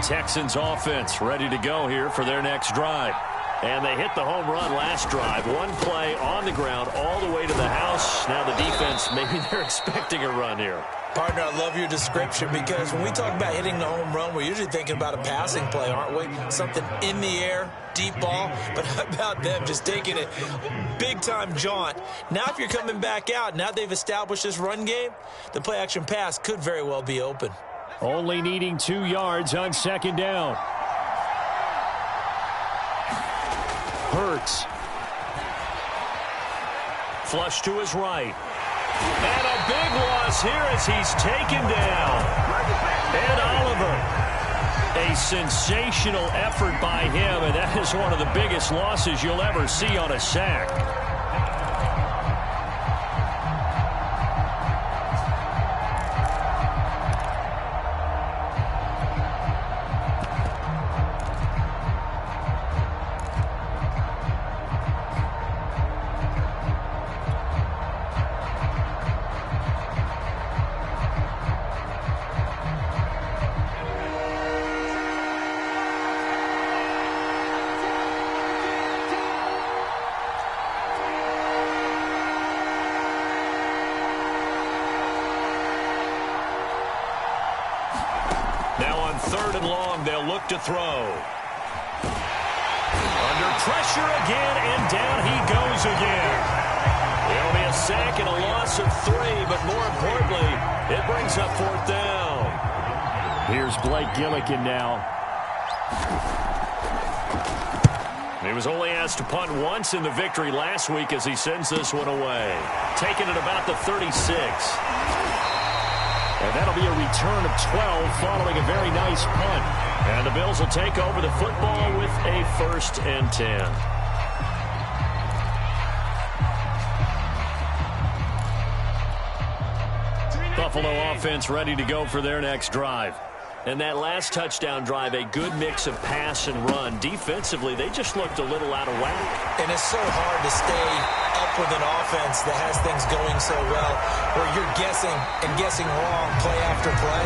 Texans offense ready to go here for their next drive. And they hit the home run last drive. One play on the ground all the way to the house. Now the defense, maybe they're expecting a run here. Partner, I love your description because when we talk about hitting the home run, we're usually thinking about a passing play, aren't we? Something in the air, deep ball. But how about them just taking it big-time jaunt? Now if you're coming back out, now they've established this run game, the play-action pass could very well be open. Only needing 2 yards on second down. Hurts. Flush to his right. And a big loss here as he's taken down. And Oliver. A sensational effort by him, and that is one of the biggest losses you'll ever see on a sack. Third and long, they'll look to throw. Under pressure again, and down he goes again. It'll be a sack and a loss of 3, but more importantly, it brings up 4th down. Here's Blake Gillikin now. He was only asked to punt once in the victory last week as he sends this one away. Taking it about the 36. And that'll be a return of 12 following a very nice punt. And the Bills will take over the football with a 1st and 10. Buffalo offense ready to go for their next drive. And that last touchdown drive, a good mix of pass and run. Defensively, they just looked a little out of whack. And it's so hard to stay up with an offense that has things going so well, where you're guessing and guessing wrong play after play.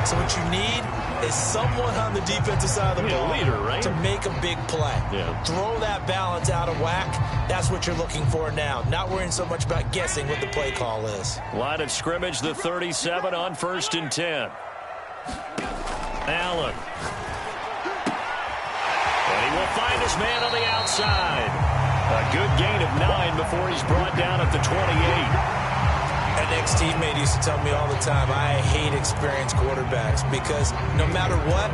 So what you need is someone on the defensive side of the ball leader, right? to make a big play. Yeah. Throw that balance out of whack. That's what you're looking for now. Not worrying so much about guessing what the play call is. Line of scrimmage, the 37 on 1st and 10. Allen. And he will find his man on the outside. A good gain of 9 before he's brought down at the 28. An ex-teammate used to tell me all the time, I hate experienced quarterbacks because no matter what,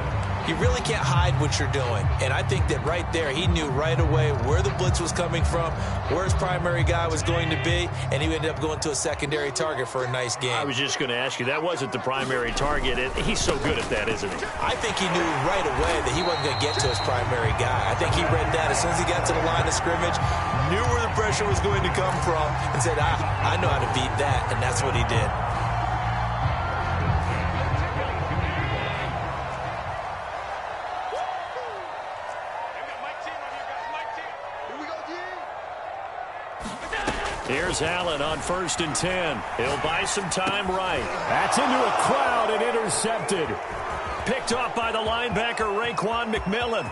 you really can't hide what you're doing. And I think that right there, he knew right away where the blitz was coming from, where his primary guy was going to be, and he ended up going to a secondary target for a nice game. I was just going to ask you, that wasn't the primary target. He's so good at that, isn't he? I think he knew right away that he wasn't going to get to his primary guy. I think he read that as soon as he got to the line of scrimmage, knew where the pressure was going to come from, and said, I know how to beat that, and that's what he did. Here's Allen on 1st and 10. He'll buy some time right. That's into a crowd and intercepted. Picked off by the linebacker, Raekwon McMillan.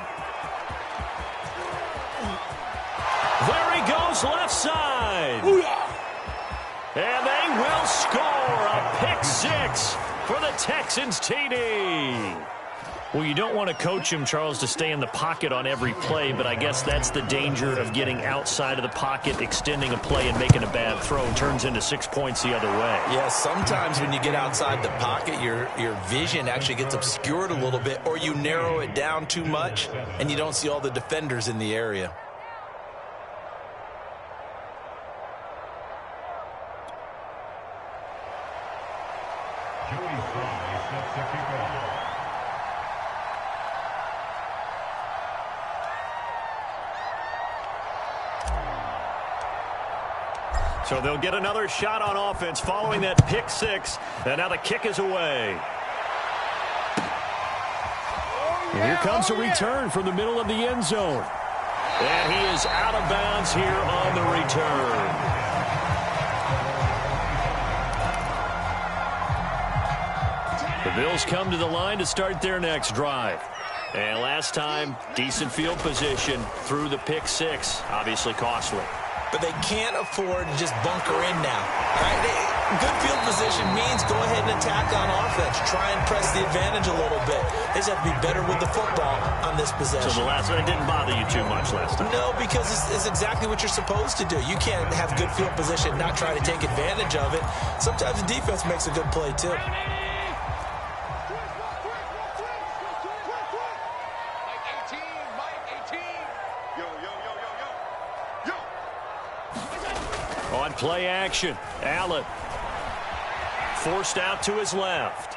There he goes, left side. And they will score a pick 6 for the Texans TD. Well, you don't want to coach him, Charles, to stay in the pocket on every play, but I guess that's the danger of getting outside of the pocket, extending a play, and making a bad throw. Turns into 6 points the other way. Yeah, sometimes when you get outside the pocket, your vision actually gets obscured a little bit, or you narrow it down too much, and you don't see all the defenders in the area. So they'll get another shot on offense following that pick 6. And now the kick is away. And here comes a return from the middle of the end zone. And he is out of bounds here on the return. The Bills come to the line to start their next drive. And last time, decent field position through the pick six. Obviously costly. But they can't afford to just bunker in now. All right? Good field position means go ahead and attack on offense. Try and press the advantage a little bit. They just have to be better with the football on this possession. So the last one, it didn't bother you too much last time? No, because it's exactly what you're supposed to do. You can't have good field position and not try to take advantage of it. Sometimes the defense makes a good play, too. On play action, Allen forced out to his left.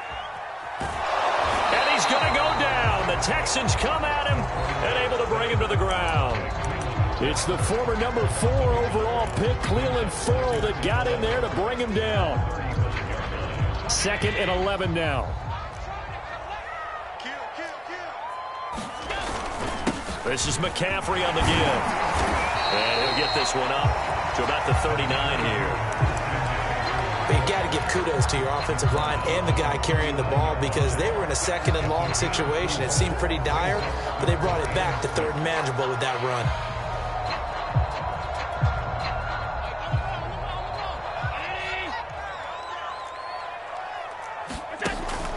And he's going to go down. The Texans come at him and able to bring him to the ground. It's the former number 4 overall pick, Cleveland Ferrell, that got in there to bring him down. 2nd and 11 now. This is McCaffrey on the give. And he'll get this one up to about the 39 here. But you got to give kudos to your offensive line and the guy carrying the ball because they were in a 2nd and long situation. It seemed pretty dire, but they brought it back to 3rd and manageable with that run.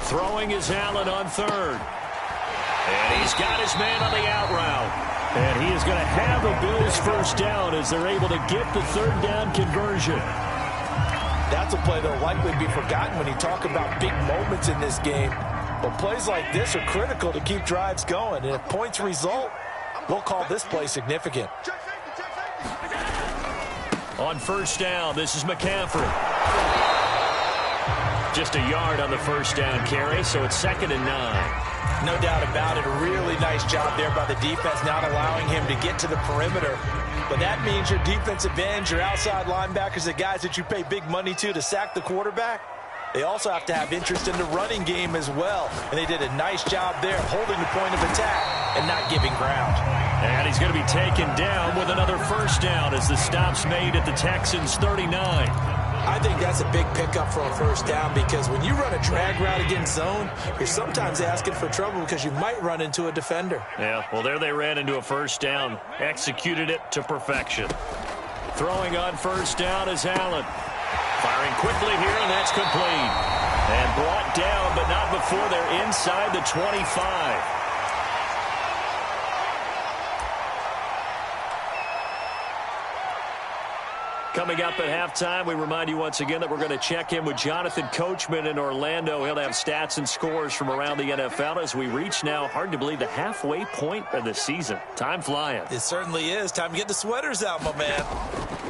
Throwing is Allen on 3rd. And he's got his man on the out route. And he is going to have the Bills first down as they're able to get the 3rd down conversion. That's a play that will likely be forgotten when you talk about big moments in this game. But plays like this are critical to keep drives going. And if points result, we'll call this play significant. On 1st down, this is McCaffrey. Just a yard on the 1st down carry, so it's 2nd and 9. No doubt about it. A really nice job there by the defense, not allowing him to get to the perimeter. But that means your defensive ends, your outside linebackers, the guys that you pay big money to sack the quarterback, they also have to have interest in the running game as well. And they did a nice job there holding the point of attack and not giving ground. And he's going to be taken down with another 1st down as the stop's made at the Texans' 39. I think that's a big pickup for a 1st down because when you run a drag route against zone, you're sometimes asking for trouble because you might run into a defender. Yeah, well, there they ran into a 1st down, executed it to perfection. Throwing on 1st down is Allen. Firing quickly here, and that's complete. And brought down, but not before they're inside the 25. Coming up at halftime, we remind you once again that we're going to check in with Jonathan Coachman in Orlando. He'll have stats and scores from around the NFL as we reach now, hard to believe, the halfway point of the season. Time flying. It certainly is. Time to get the sweaters out, my man.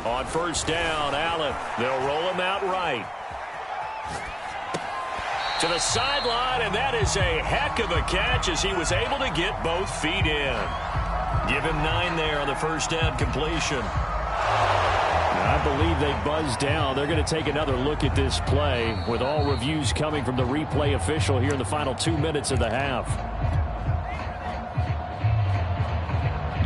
On 1st down, Allen. They'll roll him out right. To the sideline, and that is a heck of a catch as he was able to get both feet in. Give him 9 there on the 1st down completion. I believe they buzzed down. They're going to take another look at this play with all reviews coming from the replay official here in the final 2 minutes of the half.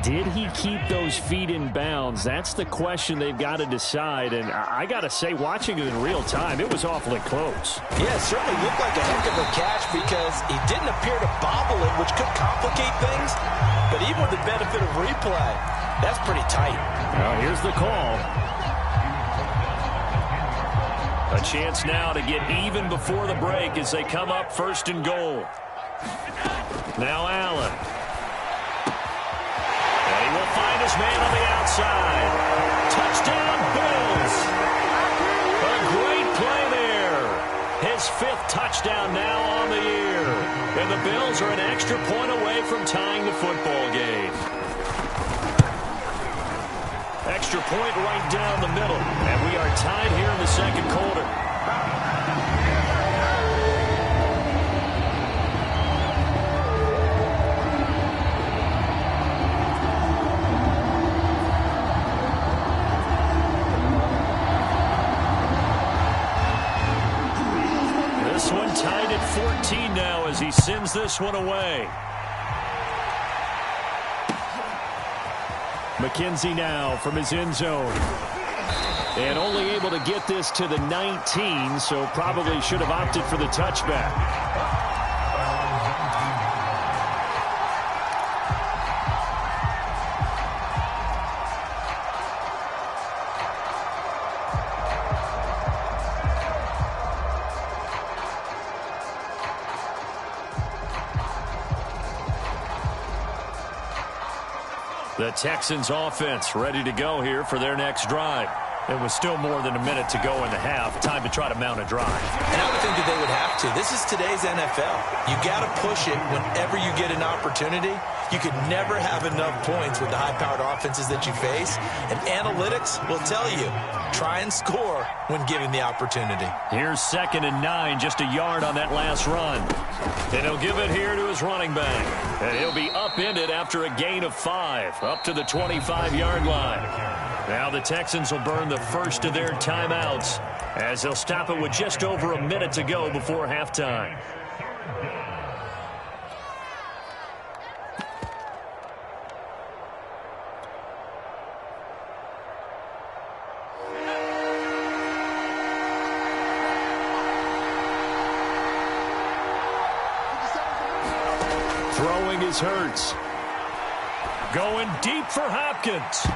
Did he keep those feet in bounds? That's the question they've got to decide. And I got to say, watching it in real time, it was awfully close. Yeah, it certainly looked like a heck of a catch because he didn't appear to bobble it, which could complicate things. But even with the benefit of replay, that's pretty tight. Well, here's the call. A chance now to get even before the break as they come up 1st and goal. Now Allen. And he will find his man on the outside. Touchdown, Bills. A great play there. His 5th touchdown now on the year. And the Bills are an extra point away from tying the football game. Extra point right down the middle. And we are tied here in the 2nd quarter. This one tied at 14 now as he sends this one away. McKenzie now from his end zone. And only able to get this to the 19, so probably should have opted for the touchback. The Texans offense ready to go here for their next drive. It was still more than a minute to go in the half. Time to try to mount a drive. And I would think that they would have to. This is today's NFL. You got to push it whenever you get an opportunity. You could never have enough points with the high-powered offenses that you face. And analytics will tell you, try and score when given the opportunity. Here's 2nd and 9, just a yard on that last run. And he'll give it here to his running back. And he'll be upended after a gain of 5, up to the 25-yard line. Now the Texans will burn the first of their timeouts as they'll stop it with just over a minute to go before halftime. Throwing is Hurts. Going deep for Hopkins.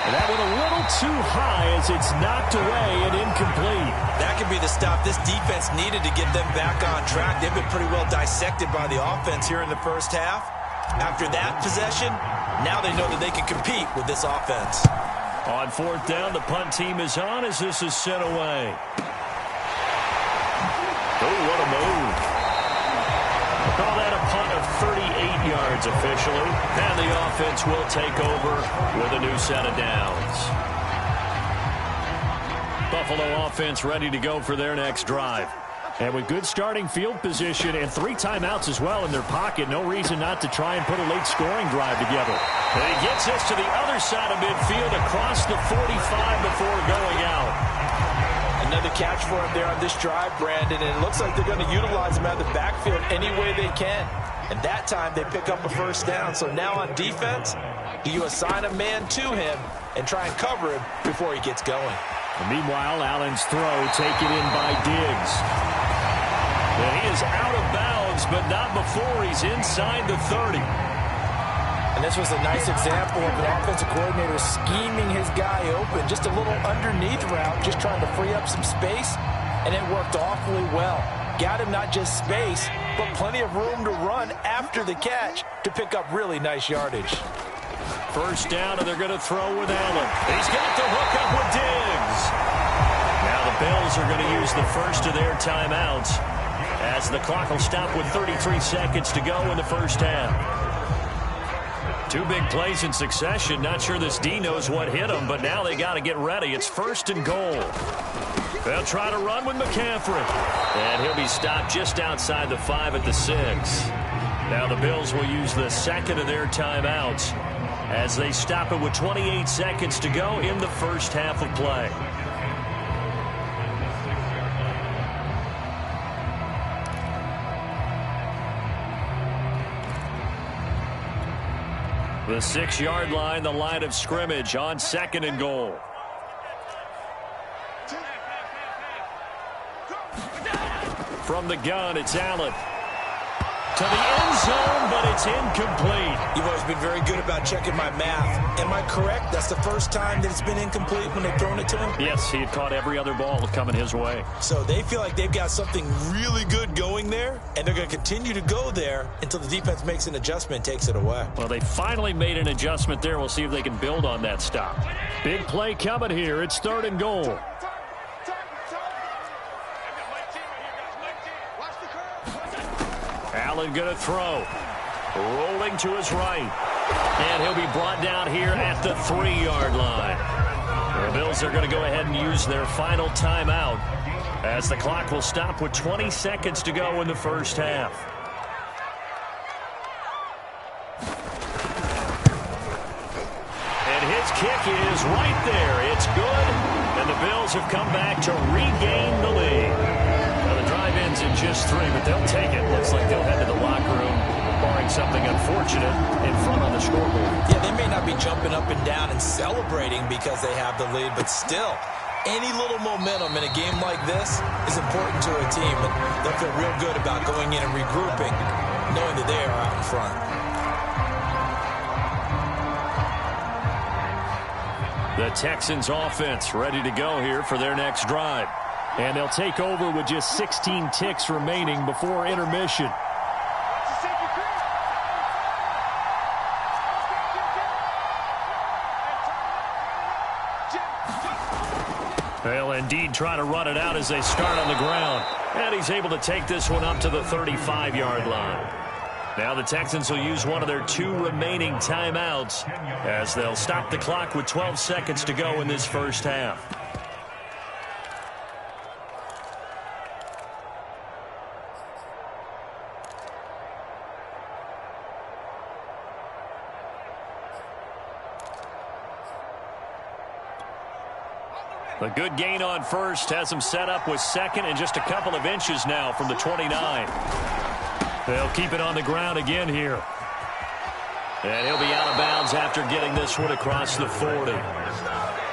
And that one a little too high as it's knocked away and incomplete. That could be the stop this defense needed to get them back on track. They've been pretty well dissected by the offense here in the first half. After that possession, now they know that they can compete with this offense. On 4th down, the punt team is on as this is sent away. Oh, what a move. Call that a punt of 38 yards officially. And the offense will take over with a new set of downs. Buffalo offense ready to go for their next drive. And with good starting field position and 3 timeouts as well in their pocket, no reason not to try and put a late scoring drive together. And he gets us to the other side of midfield across the 45 before going out. Another catch for him there on this drive, Brandon, and it looks like they're going to utilize him out of the backfield any way they can. And that time they pick up a first down. So now on defense, do you assign a man to him and try and cover him before he gets going? And meanwhile, Allen's throw taken in by Diggs. And he is out of bounds, but not before he's inside the 30. And this was a nice example of an offensive coordinator scheming his guy open. Just a little underneath route, just trying to free up some space, and it worked awfully well. Got him not just space, but plenty of room to run after the catch to pick up really nice yardage. First down, and they're going to throw with Allen. He's got the hook up with Diggs. Now the Bills are going to use the first of their timeouts as the clock will stop with 33 seconds to go in the first half. 2 big plays in succession. Not sure this D knows what hit him, but now they got to get ready. It's 1st and goal. They'll try to run with McCaffrey. And he'll be stopped just outside the 5 at the 6. Now the Bills will use the second of their timeouts as they stop it with 28 seconds to go in the first half of play. The 6-yard line, the line of scrimmage on 2nd and goal. From the gun, it's Allen. To the end zone, but it's incomplete. You've always been very good about checking my math. Am I correct? That's the first time that it's been incomplete when they've thrown it to him? Yes, he had caught every other ball coming his way. So they feel like they've got something really good going there, and they're going to continue to go there until the defense makes an adjustment and takes it away. Well, they finally made an adjustment there. We'll see if they can build on that stop. Big play coming here. It's 3rd and goal. Allen going to throw. Rolling to his right. And he'll be brought down here at the 3-yard line. The Bills are going to go ahead and use their final timeout as the clock will stop with 20 seconds to go in the first half. And his kick is right there. It's good. And the Bills have come back to regain the lead. Drive ends in just 3, but they'll take it. Looks like they'll head to the locker room, barring something unfortunate, in front on the scoreboard. Yeah, they may not be jumping up and down and celebrating because they have the lead, but still, any little momentum in a game like this is important to a team, and they'll feel real good about going in and regrouping, knowing that they are out in front. The Texans offense ready to go here for their next drive. And they'll take over with just 16 ticks remaining before intermission. They'll indeed try to run it out as they start on the ground. And he's able to take this one up to the 35-yard line. Now the Texans will use one of their 2 remaining timeouts as they'll stop the clock with 12 seconds to go in this first half. A good gain on first has him set up with second and just a couple of inches now from the 29. They'll keep it on the ground again here. And he'll be out of bounds after getting this one across the 40.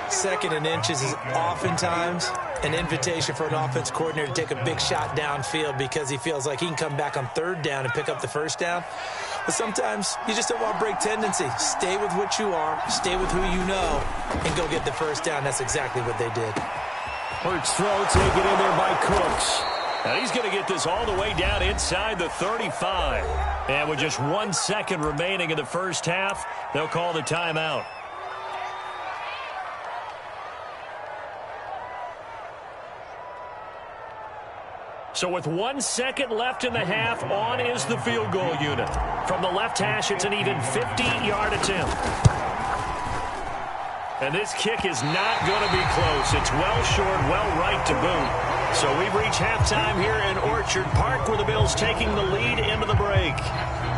Second and inches is oftentimes an invitation for an offense coordinator to take a big shot downfield because he feels like he can come back on third down and pick up the first down. But sometimes you just don't want to break tendency. Stay with what you are, stay with who you know, and go get the first down. That's exactly what they did. Hurts throw taken in there by Cooks. And he's going to get this all the way down inside the 35. And with just 1 second remaining in the first half, they'll call the timeout. So with 1 second left in the half, on is the field goal unit. From the left hash, it's an even 50-yard attempt. And this kick is not going to be close. It's well short, well right to boot. So we've reached halftime here in Orchard Park where the Bills taking the lead into the break.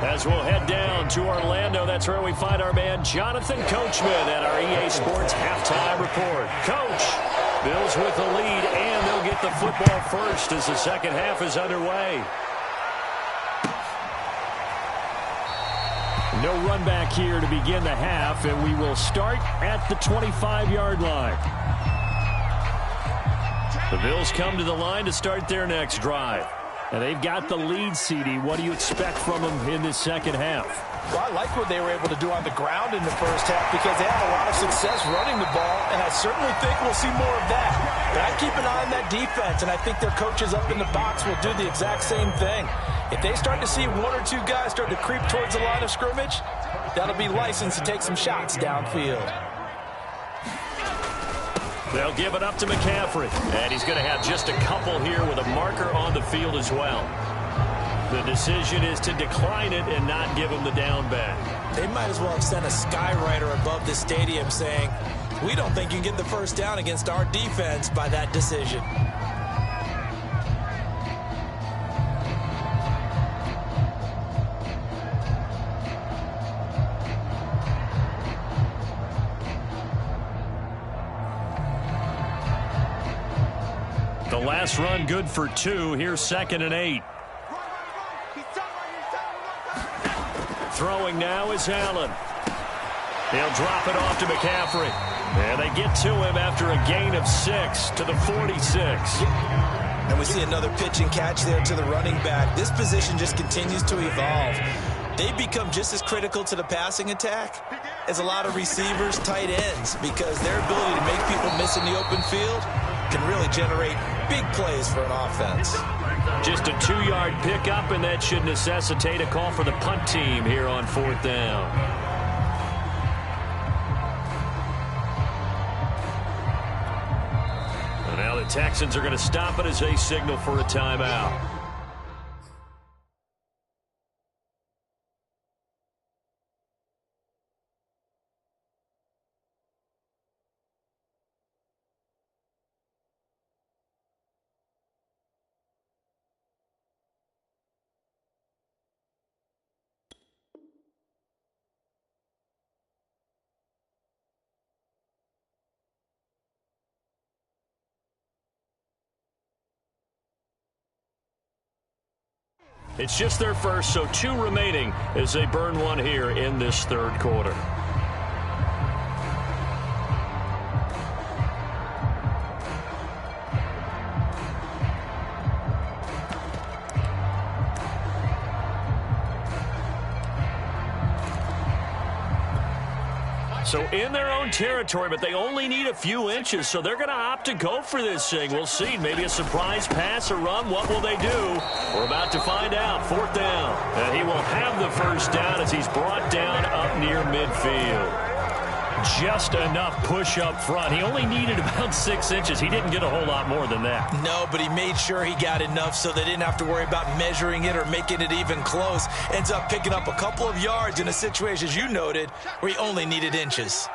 As we'll head down to Orlando, that's where we find our man Jonathan Coachman at our EA Sports Halftime Report. Coach, Bills with the lead, and they'll get the football first as the second half is underway. No run back here to begin the half, and we will start at the 25-yard line. The Bills come to the line to start their next drive. And they've got the lead, CD. What do you expect from them in this second half? Well, I like what they were able to do on the ground in the first half because they had a lot of success running the ball, and I certainly think we'll see more of that. But I keep an eye on that defense, and I think their coaches up in the box will do the exact same thing. If they start to see 1 or 2 guys start to creep towards the line of scrimmage, that'll be licensed to take some shots downfield. They'll give it up to McCaffrey. And he's going to have just a couple here with a marker on the field as well. The decision is to decline it and not give him the down back. They might as well have sent a skywriter above the stadium saying, we don't think you can get the first down against our defense by that decision. The last run good for 2. Here's 2nd and 8. Throwing now is Allen. He'll drop it off to McCaffrey. And they get to him after a gain of 6 to the 46. And we see another pitch and catch there to the running back. This position just continues to evolve. They become just as critical to the passing attack as a lot of receivers, tight ends, because their ability to make people miss in the open field can really generate big plays for an offense. Just a 2-yard pickup, and that should necessitate a call for the punt team here on 4th down. And now the Texans are going to stop it as they signal for a timeout. It's just their first, so 2 remaining as they burn one here in this third quarter. So in their own territory, but they only need a few inches, so they're going to opt to go for this thing. We'll see. Maybe a surprise pass or run. What will they do? We're about to find out. 4th down. And he will have the first down as he's brought down up near midfield. just enough push up front. He only needed about 6 inches. He didn't get a whole lot more than that. No, but he made sure he got enough so they didn't have to worry about measuring it or making it even close. Ends up picking up a couple of yards in a situation, as you noted, where he only needed inches.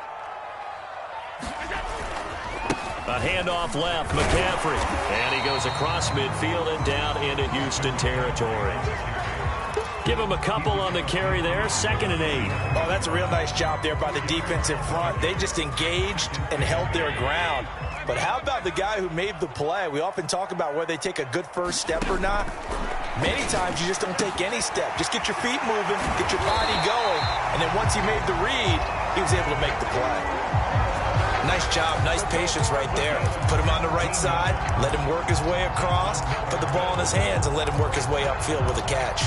A handoff left, McCaffrey. And he goes across midfield and down into Houston territory. Give him a couple on the carry there, 2nd and 8. Oh, that's a real nice job there by the defensive front. They just engaged and held their ground. But how about the guy who made the play? We often talk about whether they take a good first step or not. Many times you just don't take any step. Just get your feet moving, get your body going, and then once he made the read, he was able to make the play. Nice job, nice patience right there. Put him on the right side, let him work his way across, put the ball in his hands, and let him work his way upfield with a catch.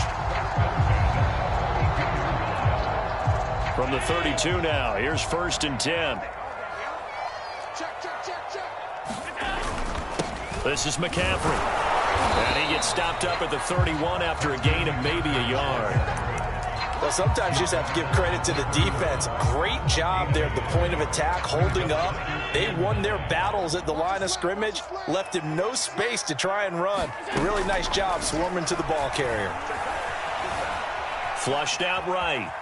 From the 32 now, here's 1st and 10. This is McCaffrey. And he gets stopped up at the 31 after a gain of maybe a yard. Well, sometimes you just have to give credit to the defense. Great job there at the point of attack, holding up. They won their battles at the line of scrimmage, left him no space to try and run. A really nice job swarming to the ball carrier. Flushed out right.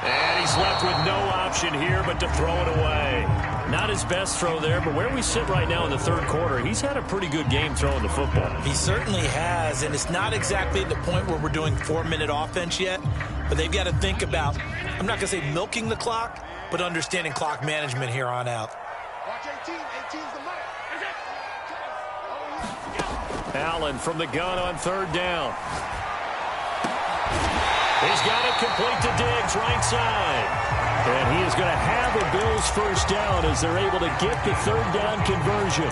And he's left with no option here but to throw it away. Not his best throw there, but where we sit right now in the 3rd quarter, he's had a pretty good game throwing the football. He certainly has, and it's not exactly the point where we're doing 4-minute offense yet, but they've got to think about, I'm not going to say milking the clock, but understanding clock management here on out. Allen from the gun on 3rd down. He's got it complete to Diggs, right side. And he is going to have a Bills first down as they're able to get the 3rd down conversion.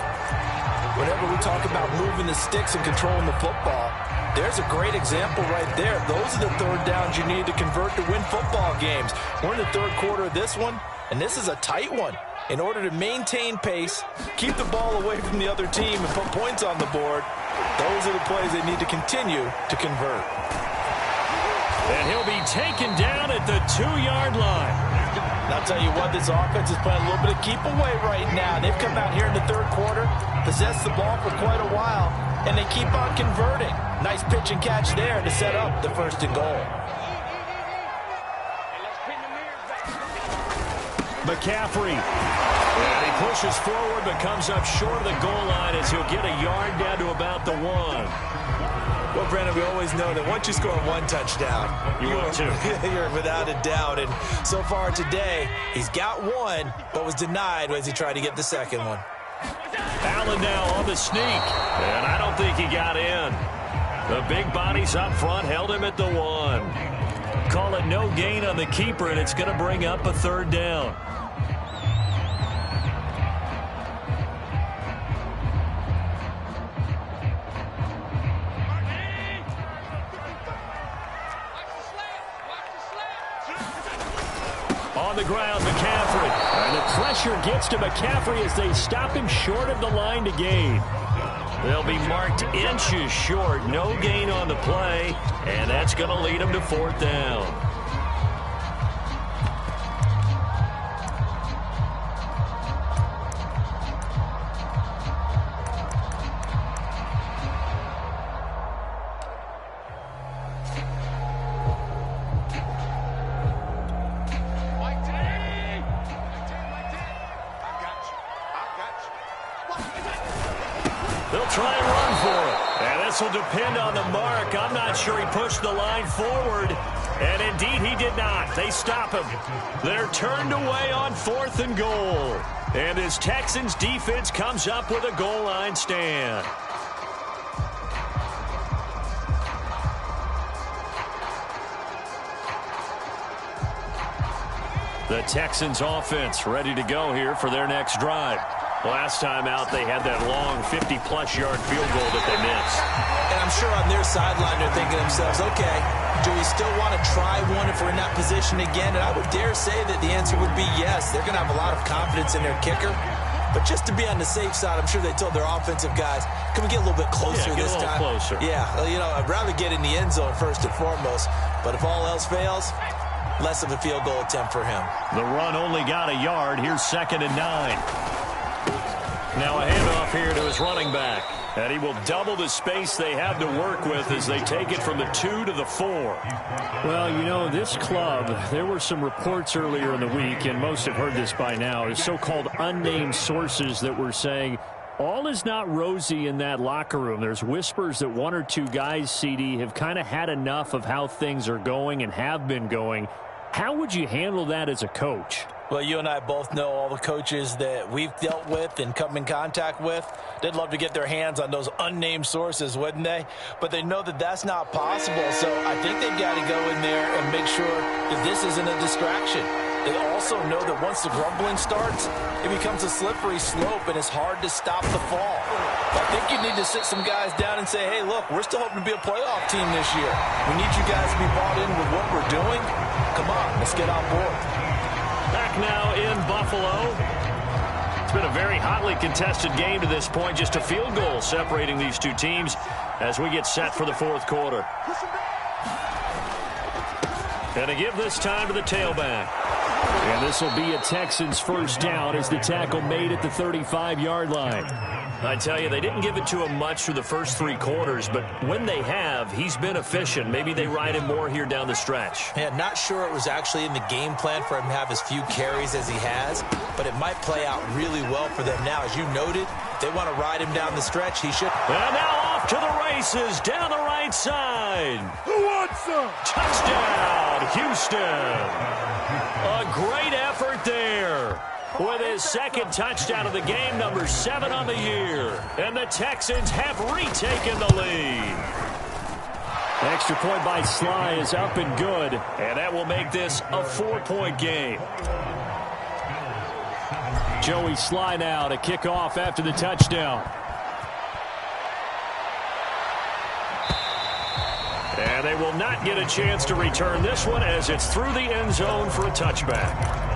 Whenever we talk about moving the sticks and controlling the football, there's a great example right there. Those are the 3rd downs you need to convert to win football games. We're in the 3rd quarter of this one, and this is a tight one. In order to maintain pace, keep the ball away from the other team, and put points on the board, those are the plays they need to continue to convert. And he'll be taken down at the 2-yard line. And I'll tell you what, this offense is playing a little bit of keep away right now. They've come out here in the 3rd quarter, possessed the ball for quite a while, and they keep on converting. Nice pitch and catch there to set up the 1st and goal. McCaffrey. And he pushes forward but comes up short of the goal line as he'll get a yard down to about the 1. Well, Brandon, we always know that once you score 1 touchdown, you're without a doubt. And so far today, he's got 1, but was denied as he tried to get the 2nd one. Allen now on the sneak, and I don't think he got in. The big bodies up front held him at the 1. Call it no gain on the keeper, and it's going to bring up a 3rd down. On the ground, McCaffrey. And the pressure gets to McCaffrey as they stop him short of the line to gain. They'll be marked inches short. No gain on the play. And that's going to lead them to 4th down. They'll try and run for it. And this will depend on the mark. I'm not sure he pushed the line forward. And indeed he did not. They stop him. They're turned away on 4th and goal. And this Texans defense comes up with a goal line stand. The Texans offense ready to go here for their next drive. Last time out, they had that long 50-plus yard field goal that they missed. And I'm sure on their sideline, they're thinking to themselves, okay, do we still want to try one if we're in that position again? And I would dare say that the answer would be yes. They're going to have a lot of confidence in their kicker. But just to be on the safe side, I'm sure they told their offensive guys, can we get a little bit closer this time? Closer. Yeah, you know, I'd rather get in the end zone first and foremost. But if all else fails, less of a field goal attempt for him. The run only got a yard. Here's 2nd and 9. Now a handoff here to his running back. And he will double the space they have to work with as they take it from the 2 to the 4. Well, you know, this club, there were some reports earlier in the week, and most have heard this by now, is so-called unnamed sources that were saying all is not rosy in that locker room. There's whispers that 1 or 2 guys, CD, have kind of had enough of how things are going and have been going. How would you handle that as a coach? Well, you and I both know all the coaches that we've dealt with and come in contact with. They'd love to get their hands on those unnamed sources, wouldn't they? But they know that that's not possible, so I think they've got to go in there and make sure that this isn't a distraction. They also know that once the grumbling starts, it becomes a slippery slope, and it's hard to stop the fall. I think you need to sit some guys down and say, hey, look, we're still hoping to be a playoff team this year. We need you guys to be bought in with what we're doing. Come on, let's get on board. Back now in Buffalo. It's been a very hotly contested game to this point. Just a field goal separating these two teams as we get set for the 4th quarter. And to give this time to the tailback. And this will be a Texans first down as the tackle made at the 35-yard line. I tell you, they didn't give it to him much through the first 3 quarters, but when they have, he's been efficient. Maybe they ride him more here down the stretch. Yeah, not sure it was actually in the game plan for him to have as few carries as he has, but it might play out really well for them now. As you noted, if they want to ride him down the stretch, he should. And now off to the races, down the right side. Who wants some? Touchdown, Houston. A great effort there. With his 2nd touchdown of the game, number 7 on the year. And the Texans have retaken the lead. Extra point by Sly is up and good. And that will make this a 4-point game. Joey Sly now to kick off after the touchdown. And they will not get a chance to return this one as it's through the end zone for a touchback.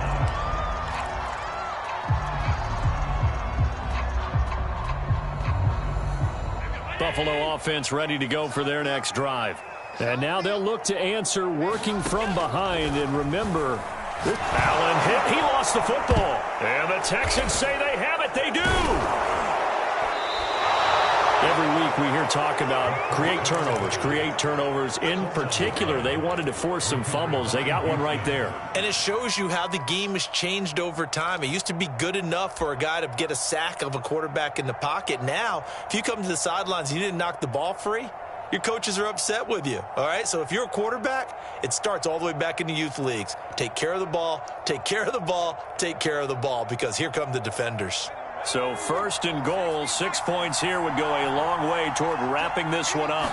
Buffalo offense ready to go for their next drive. And now they'll look to answer working from behind. And remember, Allen hit. He lost the football. And the Texans say they have it. They do. every week we hear talk about create turnovers. In particular, they wanted to force some fumbles. They got one right there. And it shows you how the game has changed over time. It used to be good enough for a guy to get a sack of a quarterback in the pocket. Now, if you come to the sidelines and you didn't knock the ball free, your coaches are upset with you, all right? So if you're a quarterback, it starts all the way back in the youth leagues. Take care of the ball, take care of the ball, take care of the ball, because here come the defenders. So 1st and goal, 6 points here would go a long way toward wrapping this one up.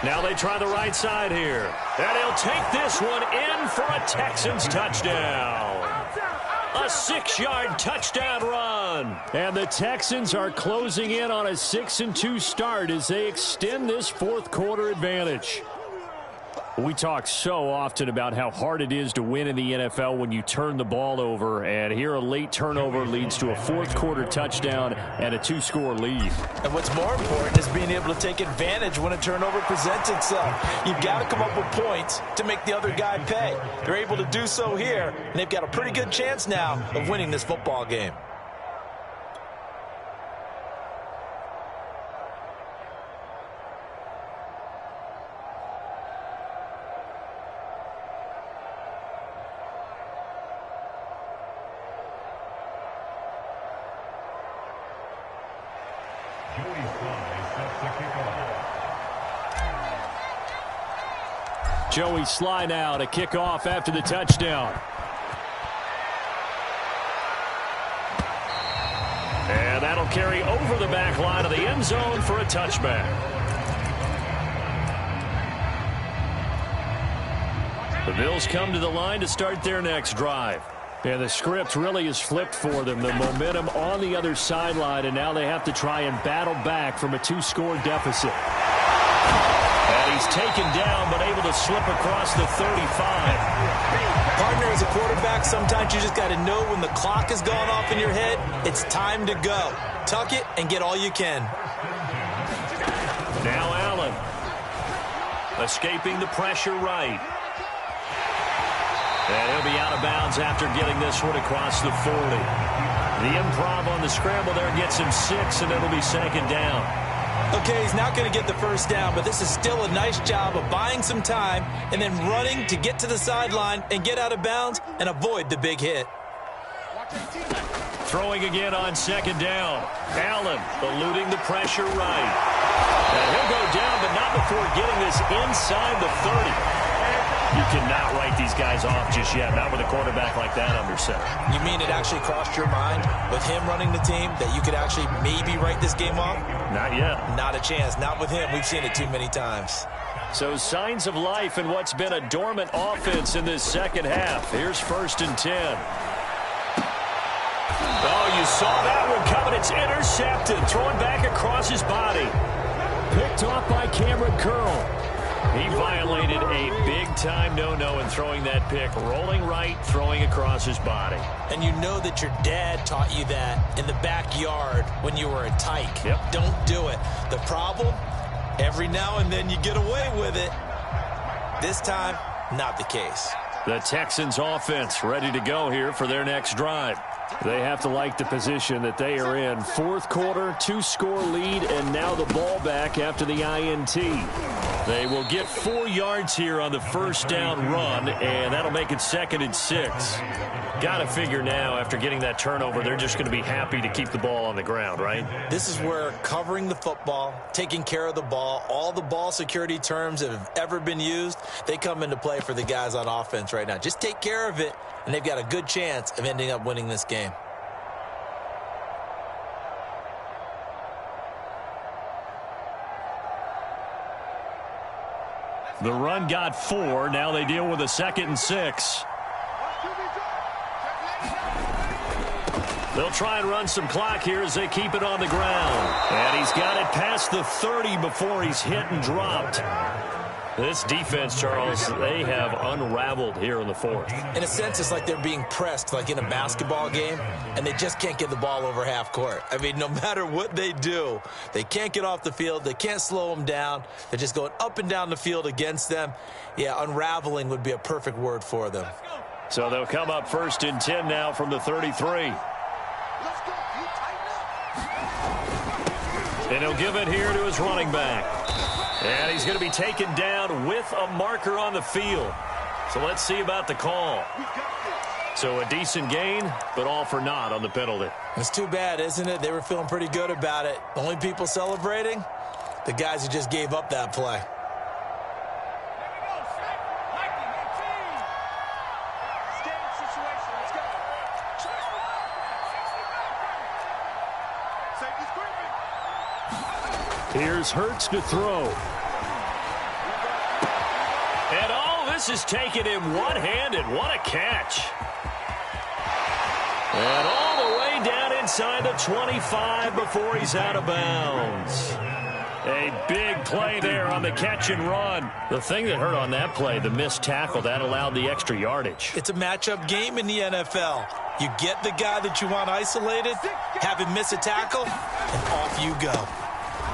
Now they try the right side here. And he'll take this one in for a Texans touchdown. A 6-yard touchdown run. And the Texans are closing in on a 6-2 start as they extend this fourth quarter advantage. We talk so often about how hard it is to win in the NFL when you turn the ball over, and here a late turnover leads to a fourth quarter touchdown and a 2-score lead. And what's more important is being able to take advantage when a turnover presents itself. You've got to come up with points to make the other guy pay. They're able to do so here, and they've got a pretty good chance now of winning this football game. Joey Sly now to kick off after the touchdown. And that'll carry over the back line of the end zone for a touchback. The Bills come to the line to start their next drive. And the script really is flipped for them. The momentum on the other sideline, and now they have to try and battle back from a 2-score deficit. And he's taken down, but able to slip across the 35. Partner, as a quarterback, sometimes you just got to know when the clock has gone off in your head, it's time to go. Tuck it and get all you can. Now Allen. Escaping the pressure right. And he'll be out of bounds after getting this one across the 40. The improv on the scramble there gets him 6, and it'll be 2nd down. Okay, he's not going to get the first down, but this is still a nice job of buying some time and then running to get to the sideline and get out of bounds and avoid the big hit. Throwing again on 2nd down. Allen eluding the pressure right. And he'll go down, but not before getting this inside the 30. You cannot write these guys off just yet, not with a quarterback like that under center. You mean it actually crossed your mind with him running the team that you could actually maybe write this game off? Not yet. Not a chance. Not with him. We've seen it too many times. So signs of life in what's been a dormant offense in this second half. Here's 1st and 10. Oh, you saw that one coming. It's intercepted. Throwing back across his body. Picked off by Cameron Curl. He violated a big-time no-no in throwing that pick. Rolling right, throwing across his body. And you know that your dad taught you that in the backyard when you were a tyke. Yep. Don't do it. The problem, every now and then you get away with it. This time, not the case. The Texans offense ready to go here for their next drive. They have to like the position that they are in. 4th quarter, 2-score lead, and now the ball back after the INT. They will get 4 yards here on the 1st down run, and that'll make it 2nd and 6. Got to figure now, after getting that turnover, they're just going to be happy to keep the ball on the ground, right? This is where covering the football, taking care of the ball, all the ball security terms that have ever been used, they come into play for the guys on offense right now. Just take care of it, and they've got a good chance of ending up winning this game. The run got 4. Now they deal with a 2nd and 6. They'll try and run some clock here as they keep it on the ground. And he's got it past the 30 before he's hit and dropped. This defense, Charles, they have unraveled here in the 4th. In a sense, it's like they're being pressed like in a basketball game, and they just can't get the ball over half court. I mean, no matter what they do, they can't get off the field. They can't slow them down. They're just going up and down the field against them. Yeah, unraveling would be a perfect word for them. So they'll come up 1st and 10 now from the 33. And he'll give it here to his running back. And he's going to be taken down with a marker on the field. So let's see about the call. So a decent gain, but all for naught on the penalty. It's too bad, isn't it? They were feeling pretty good about it. The only people celebrating, the guys who just gave up that play. Here's Hurts to throw. And all this is taken in one-handed. What a catch. And all the way down inside the 25 before he's out of bounds. A big play there on the catch and run. The thing that hurt on that play, the missed tackle, that allowed the extra yardage. It's a matchup game in the NFL. You get the guy that you want isolated, have him miss a tackle, and off you go.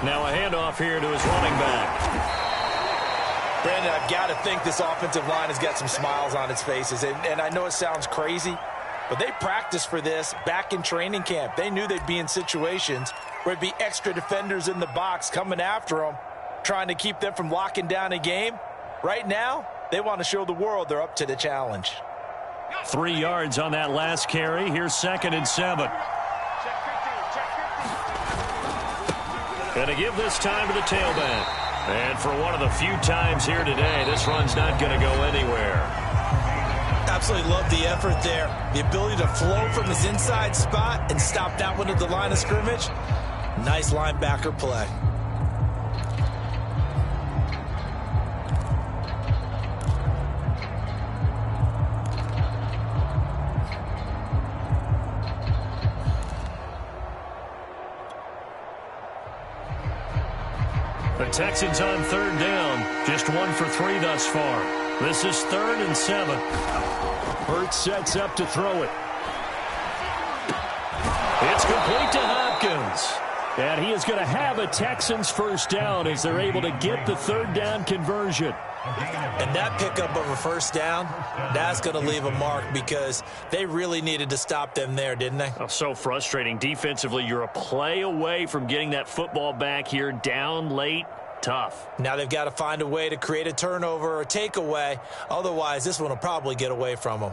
Now a handoff here to his running back. Brandon, I've got to think this offensive line has got some smiles on its faces. And I know it sounds crazy, but they practiced for this back in training camp. They knew they'd be in situations where it'd be extra defenders in the box coming after them, trying to keep them from locking down a game. Right now, they want to show the world they're up to the challenge. 3 yards on that last carry. Here's 2nd and 7. And to give this time to the tailback. And for one of the few times here today, this run's not going to go anywhere. Absolutely love the effort there. The ability to flow from his inside spot and stop that one at the line of scrimmage. Nice linebacker play. The Texans on 3rd down. Just 1 for 3 thus far. This is 3rd and 7. Hurts sets up to throw it. It's complete to Hopkins. And he is going to have a Texans first down as they're able to get the 3rd down conversion. And that pickup of a first down, that's going to leave a mark because they really needed to stop them there, didn't they? Oh, so frustrating. Defensively, you're a play away from getting that football back here, down late. Tough. Now they've got to find a way to create a turnover or takeaway. Otherwise, this one will probably get away from them.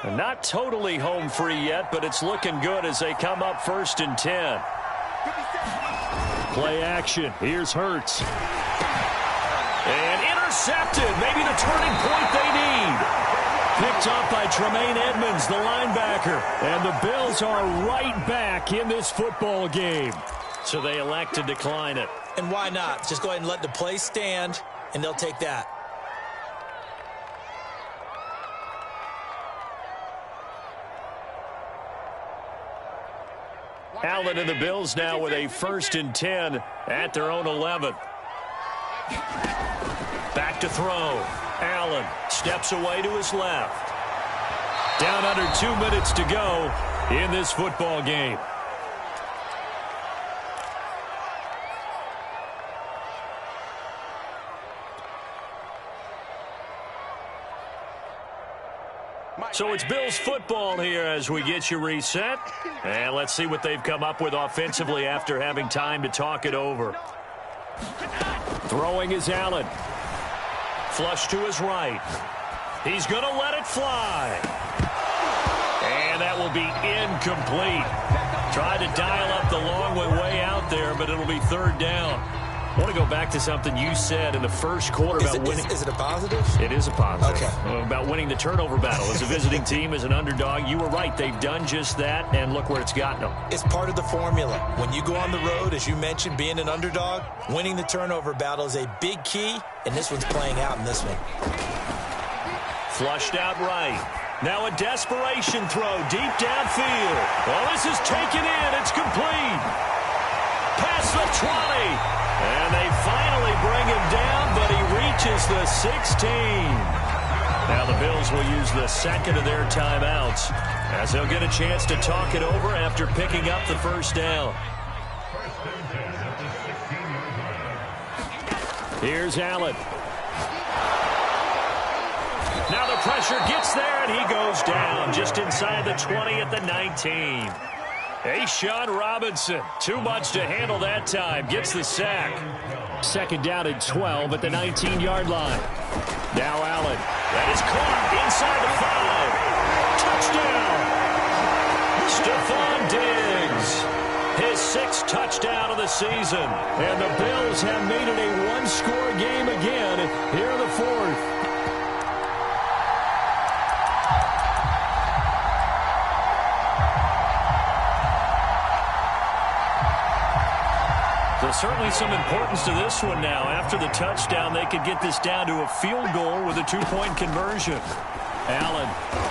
And not totally home free yet, but it's looking good as they come up 1st and 10. Play action. Here's Hurts. And intercepted. Maybe the turning point they need. Picked up by Tremaine Edmonds, the linebacker. And the Bills are right back in this football game. So they elect to decline it. And why not? Just go ahead and let the play stand, and they'll take that. Allen and the Bills now with a 1st and 10 at their own 11. Back to throw. Allen steps away to his left. Down under 2 minutes to go in this football game. So it's Bills football here as we get you reset. And let's see what they've come up with offensively after having time to talk it over. Throwing is Allen. Flush to his right. He's going to let it fly. And that will be incomplete. Tried to dial up the long way out there, but it'll be 3rd down. I want to go back to something you said in the first quarter about winning. Is it a positive? It is a positive. Okay. About winning the turnover battle. As a visiting team, as an underdog, you were right. They've done just that, and look where it's gotten them. It's part of the formula. When you go on the road, as you mentioned, being an underdog, winning the turnover battle is a big key, and this one's playing out in this one. Flushed out right. Now a desperation throw deep downfield. Well, this is taken in. It's complete. Past the 20. And they finally bring him down, but he reaches the 16. Now the Bills will use the second of their timeouts as they'll get a chance to talk it over after picking up the 1st down. Here's Allen. Now the pressure gets there, and he goes down just inside the 20 at the 19. Sean Robinson, too much to handle that time, gets the sack. 2nd down and 12 at the 19-yard line. Now Allen, that is caught inside the 5. Touchdown! Stephon Diggs, his 6th touchdown of the season. And the Bills have made it a one-score game again here in the 4th. Certainly some importance to this one now. After the touchdown, they could get this down to a field goal with a 2-point conversion. Allen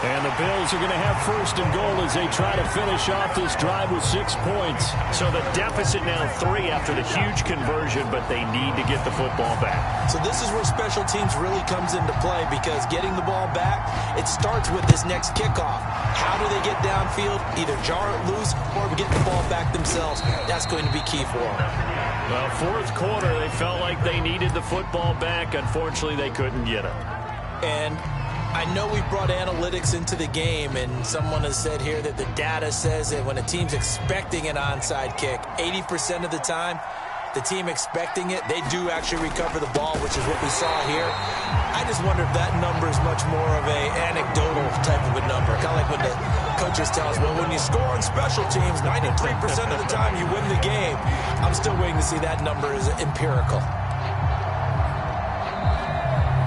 and the Bills are going to have 1st and goal as they try to finish off this drive with 6 points. So the deficit now 3 after the huge conversion, but they need to get the football back. So this is where special teams really comes into play because getting the ball back, it starts with this next kickoff. How do they get downfield? Either jar it loose or get the ball back themselves. That's going to be key for them. Well, 4th quarter, they felt like they needed the football back. Unfortunately, they couldn't get it. And I know we brought analytics into the game, and someone has said here that the data says that when a team's expecting an onside kick, 80% of the time, the team expecting it, they do actually recover the ball, which is what we saw here. I just wonder if that number is much more of a anecdotal type of a number. Kind of like when the coaches tell us, well, when you score on special teams, 93% of the time you win the game. I'm still waiting to see that number is empirical.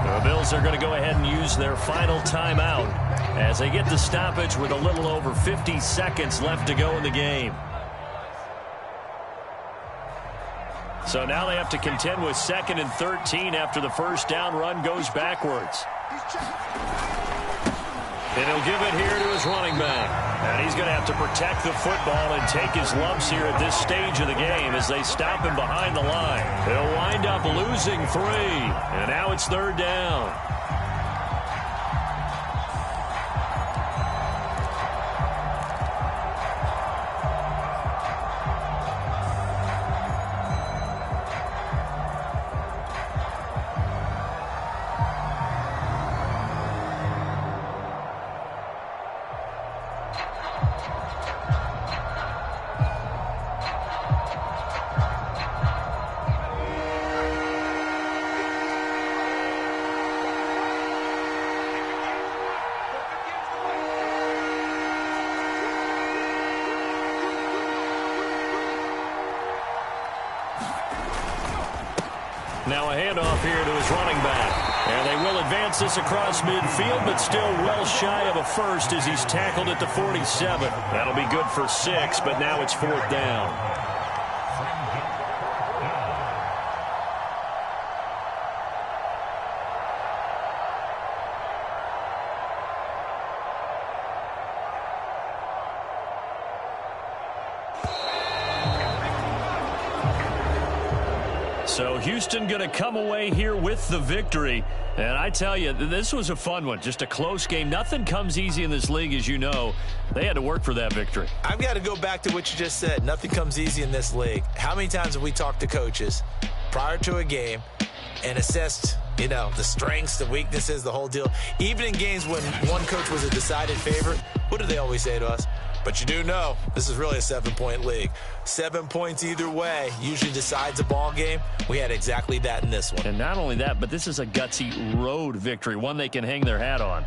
The Bills are going to go ahead and use their final timeout as they get the stoppage with a little over 50 seconds left to go in the game. So now they have to contend with 2nd and 13 after the 1st down run goes backwards. And he'll give it here to his running back. And he's going to have to protect the football and take his lumps here at this stage of the game as they stop him behind the line. He'll wind up losing 3. And now it's 3rd down. Now a handoff here to his running back. And they will advance this across midfield, but still well shy of a first as he's tackled at the 47. That'll be good for 6, but now it's 4th down. So Houston going to come away here with the victory. And I tell you, this was a fun one. Just a close game. Nothing comes easy in this league, as you know. They had to work for that victory. I've got to go back to what you just said. Nothing comes easy in this league. How many times have we talked to coaches prior to a game and assessed, you know, the strengths, the weaknesses, the whole deal? Even in games when one coach was a decided favorite, what do they always say to us? But you do know this is really a 7-point league. 7 points either way usually decides a ball game. We had exactly that in this one. And not only that, but this is a gutsy road victory, one they can hang their hat on.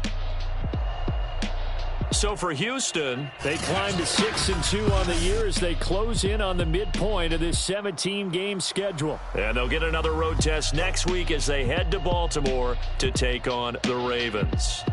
So for Houston, they climb to 6-2 on the year as they close in on the midpoint of this 17-game schedule. And they'll get another road test next week as they head to Baltimore to take on the Ravens.